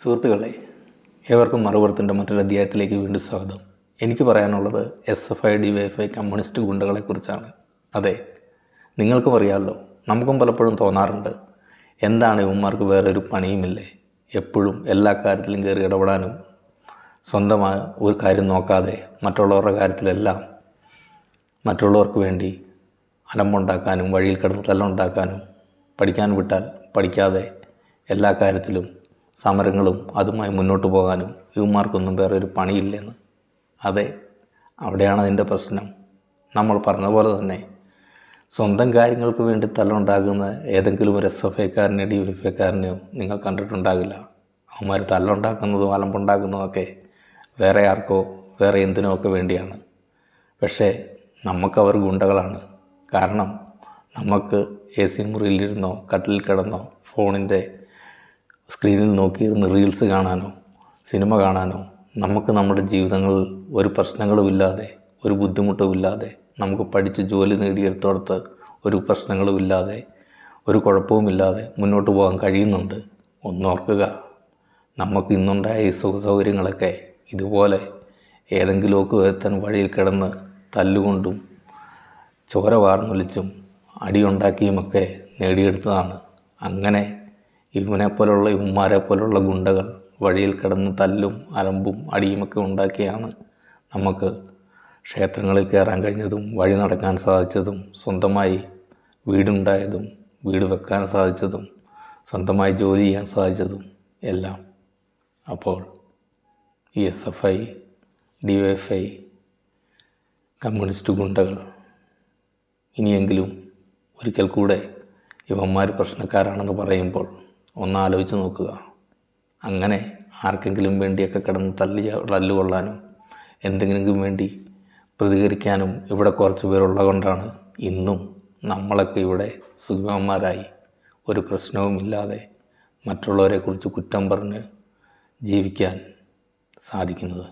സുഹൃത്തുക്കളെ, ഏവർക്കും മറുപുറത്തിൻ്റെ മറ്റൊരു അധ്യായത്തിലേക്ക് വീണ്ടും സ്വാഗതം. എനിക്ക് പറയാനുള്ളത് SFI DYFI കമ്മ്യൂണിസ്റ്റ് ഗുണ്ടകളെക്കുറിച്ചാണ്. അതെ, നിങ്ങൾക്കും അറിയാമല്ലോ, നമുക്കും പലപ്പോഴും തോന്നാറുണ്ട്, എന്താണ് ഇവന്മാർക്ക് വേറെ ഒരു പണിയുമില്ലേ, എപ്പോഴും എല്ലാ കാര്യത്തിലും കയറി ഇടപെടാനും സ്വന്തമായ ഒരു കാര്യം നോക്കാതെ മറ്റുള്ളവരുടെ കാര്യത്തിലെല്ലാം മറ്റുള്ളവർക്ക് വേണ്ടി അലമ്പുണ്ടാക്കാനും വഴിയിൽ കിടന്ന് തല്ലുണ്ടാക്കാനും, പഠിക്കാൻ വിട്ടാൽ പഠിക്കാതെ എല്ലാ കാര്യത്തിലും സമരങ്ങളും അതുമായി മുന്നോട്ട് പോകാനും ഇവന്മാർക്കൊന്നും വേറെ ഒരു പണിയില്ലെന്ന്. അതെ, അവിടെയാണ് അതിൻ്റെ പ്രശ്നം. നമ്മൾ പറഞ്ഞ പോലെ തന്നെ സ്വന്തം കാര്യങ്ങൾക്ക് വേണ്ടി തല്ലുണ്ടാക്കുന്ന ഏതെങ്കിലും ഒരു SFIക്കാരനെയോ DYFIക്കാരനെയോ നിങ്ങൾ കണ്ടിട്ടുണ്ടാകില്ല. അവന്മാർ തല്ലുണ്ടാക്കുന്നതും അലമ്പുണ്ടാക്കുന്നതൊക്കെ വേറെ ആർക്കോ വേറെ എന്തിനോ ഒക്കെ വേണ്ടിയാണ്. പക്ഷേ നമുക്കവർ ഗുണ്ടകളാണ്. കാരണം നമുക്ക് AC മുറിയിലിരുന്നോ കട്ടിലിൽ കിടന്നോ ഫോണിൻ്റെ സ്ക്രീനിൽ നോക്കിയിരുന്ന് റീൽസ് കാണാനോ സിനിമ കാണാനോ, നമുക്ക് നമ്മുടെ ജീവിതങ്ങളിൽ ഒരു പ്രശ്നങ്ങളുമില്ലാതെ ഒരു ബുദ്ധിമുട്ടുമില്ലാതെ നമുക്ക് പഠിച്ച് ജോലി നേടിയെടുത്തോടത്ത് ഒരു പ്രശ്നങ്ങളുമില്ലാതെ ഒരു കുഴപ്പവുമില്ലാതെ മുന്നോട്ട് പോകാൻ കഴിയുന്നുണ്ട്. ഒന്നോർക്കുക, നമുക്ക് ഇന്നുണ്ടായ ഈ സുഖസൗകര്യങ്ങളൊക്കെ ഇതുപോലെ ഏതെങ്കിലുമൊക്കെ ഒരുത്തൻ വഴിയിൽ കിടന്ന് തല്ലുകൊണ്ടും ചോര വാർന്നൊലിച്ചും അടിയുണ്ടാക്കിയുമൊക്കെ നേടിയെടുത്തതാണ്. അങ്ങനെ ഇവന്മാരെ പോലുള്ള ഗുണ്ടകൾ വഴിയിൽ കിടന്ന് തല്ലും അലമ്പും അടിയുമൊക്കെ ഉണ്ടാക്കിയാണ് നമുക്ക് ക്ഷേത്രങ്ങളിൽ കയറാൻ കഴിഞ്ഞതും വഴി നടക്കാൻ സാധിച്ചതും സ്വന്തമായി വീടുണ്ടായതും വീട് വെക്കാൻ സാധിച്ചതും സ്വന്തമായി ജോലി ചെയ്യാൻ സാധിച്ചതും എല്ലാം. അപ്പോൾ ഈ SFI DYFI കമ്മ്യൂണിസ്റ്റ് ഗുണ്ടകൾ ഇനിയെങ്കിലും ഒരിക്കൽ കൂടെ ഇവന്മാർ പ്രശ്നക്കാരാണെന്ന് പറയുമ്പോൾ ഒന്ന് ആലോചിച്ച് നോക്കുക. അങ്ങനെ ആർക്കെങ്കിലും വേണ്ടിയൊക്കെ കിടന്ന് തല്ലുകൊള്ളാനും എന്തെങ്കിലും വേണ്ടി പ്രതികരിക്കാനും ഇവിടെ കുറച്ച് പേരുള്ളത് കൊണ്ടാണ് ഇന്നും നമ്മളൊക്കെ ഇവിടെ സുഖമാന്മാരായി ഒരു പ്രശ്നവുമില്ലാതെ മറ്റുള്ളവരെക്കുറിച്ച് കുറ്റം പറഞ്ഞ് ജീവിക്കാൻ സാധിക്കുന്നത്.